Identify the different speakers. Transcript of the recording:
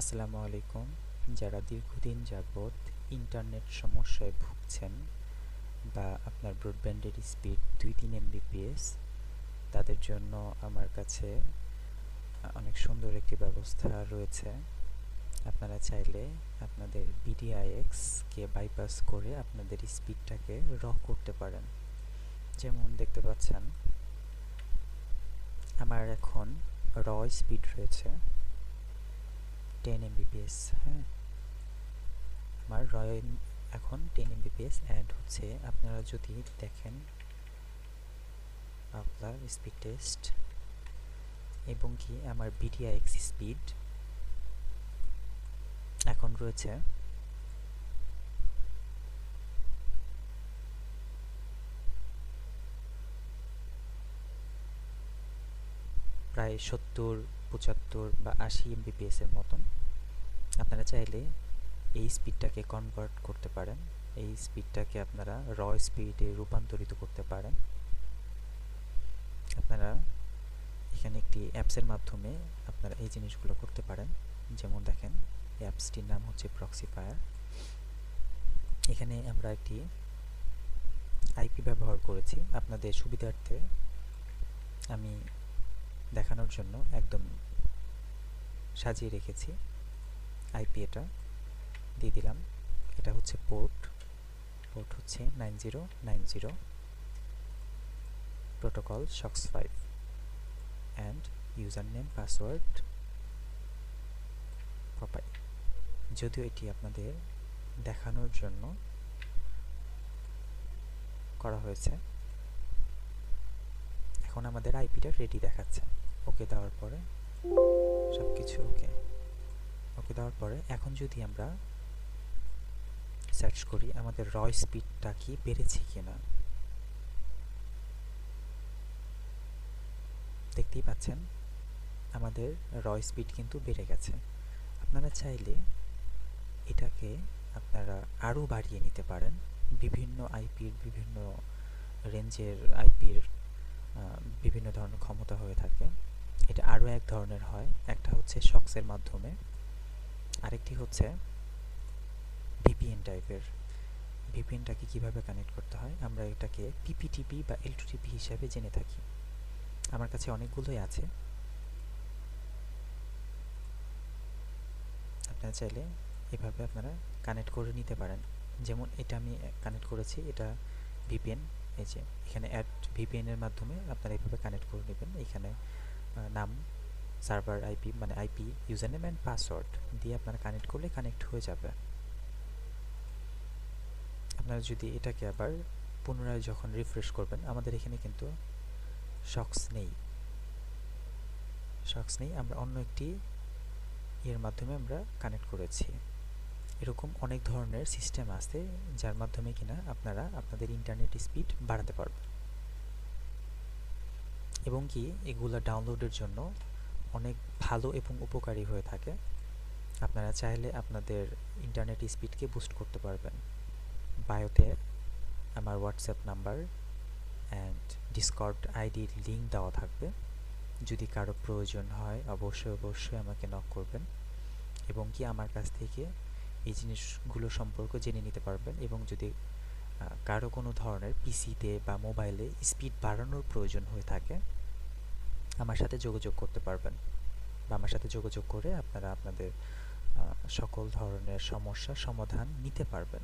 Speaker 1: আসসালামু আলাইকুম। যারা দীর্ঘদিন যাবৎ ইন্টারনেট সমস্যায় ভুগছেন বা আপনার ব্রডব্যান্ডের স্পিড 2-3 এমবিপিএস, তাদের জন্য আমার কাছে অনেক সুন্দর একটি ব্যবস্থা রয়েছে। আপনারা চাইলে আপনাদের বিডিআইএক্সকে বাইপাস করে আপনাদের স্পিডটাকে করতে পারেন। যেমন দেখতে পাচ্ছেন, আমার এখন স্পিড রয়েছে 10 এমবিপিএস। হ্যাঁ, আমার এখন 10 এমবিপিএস অ্যাড হচ্ছে। আপনারা যদি দেখেন আপনার স্পিড টেস্ট এবং কি আমার বিডিআইএক্স স্পিড এখন রয়েছে প্রায় 70, 75 বা 80 এমবিপিএস এর মতন। আপনারা চাইলে এই স্পিডটাকে কনভার্ট করতে পারেন, এই স্পিডটাকে আপনারা স্পিডে রূপান্তরিত করতে পারেন। আপনারা এখানে একটি অ্যাপসের মাধ্যমে আপনারা এই জিনিসগুলো করতে পারেন। যেমন দেখেন, অ্যাপসটির নাম হচ্ছে প্রক্সিফায়ার। এখানে আমরা একটি আইপি ব্যবহার করেছি আপনাদের সুবিধার্থে। আমি দেখানোর জন্য একদম সাজিয়ে রেখেছি আইপি, এটা দিয়ে দিলাম। এটা হচ্ছে পোর্ট হচ্ছে 9090, protocol SOX5 and username password পপাই। যদিও এটি আপনাদের দেখানোর জন্য করা হয়েছে। এখন আমাদের আইপিটা রেডি দেখাচ্ছে। ওকে দেওয়ার পরে সব কিছু ওকে দেওয়ার পরে এখন যদি আমরা সার্চ করি আমাদের স্পিডটা কি বেড়েছে কিনা, দেখতেই পাচ্ছেন আমাদের স্পিড কিন্তু বেড়ে গেছে। আপনারা চাইলে এটাকে আপনারা আরও বাড়িয়ে নিতে পারেন। বিভিন্ন আইপির বিভিন্ন রেঞ্জের আইপির বিভিন্ন ধরনের ক্ষমতা হয়ে থাকে। এটা আরও এক ধরনের হয়। একটা হচ্ছে শক্সের মাধ্যমে, আরেকটি হচ্ছে ভিপিএন টাইপের। ভিপিএনটাকে কিভাবে কানেক্ট করতে হয়, আমরা এটাকে পিপিটিপি বা এল2টিপি হিসাবে জেনে থাকি। আমার কাছে অনেকগুলোই আছে। আপনারা চাইলে এভাবে আপনারা কানেক্ট করে নিতে পারেন। যেমন এটা আমি কানেক্ট করেছি, এটা ভিপিএন। এই যে এখানে অ্যাড ভিপিএন এর মাধ্যমে আপনারা এইভাবে কানেক্ট করে নেবেন। এখানে নাম, সার্ভার আইপি মানে IP, user name and password দিয়ে আপনারা কানেক্ট করলে কানেক্ট হয়ে যাবে। আপনারা যদি এটাকে আবার পুনরায় যখন রিফ্রেশ করবেন, আমাদের এখানে কিন্তু শক্স নেই। আমরা অন্য একটি এর মাধ্যমে আমরা কানেক্ট করেছি। এরকম অনেক ধরনের সিস্টেম আছে যার মাধ্যমে কিনা আপনারা আপনাদের ইন্টারনেট স্পিড বাড়াতে পারবেন এবং কি এগুলো ডাউনলোডের জন্য অনেক ভালো এবং উপকারী হয়ে থাকে। আপনারা চাইলে আপনাদের ইন্টারনেট স্পিডকে বুস্ট করতে পারবেন। বায়োতে আমার হোয়াটসঅ্যাপ নাম্বার অ্যান্ড ডিসকর্ড আইডির লিঙ্ক দেওয়া থাকবে। যদি কারো প্রয়োজন হয় অবশ্যই আমাকে নক করবেন এবং কি আমার কাছ থেকে এই জিনিসগুলো সম্পর্কে জেনে নিতে পারবেন। এবং যদি কারো কোনো ধরনের পিসিতে বা মোবাইলে স্পিড বাড়ানোর প্রয়োজন হয়ে থাকে, আমার সাথে যোগাযোগ করতে পারবেন বা আমার সাথে যোগাযোগ করে আপনারা আপনাদের সকল ধরনের সমস্যার সমাধান নিতে পারবেন।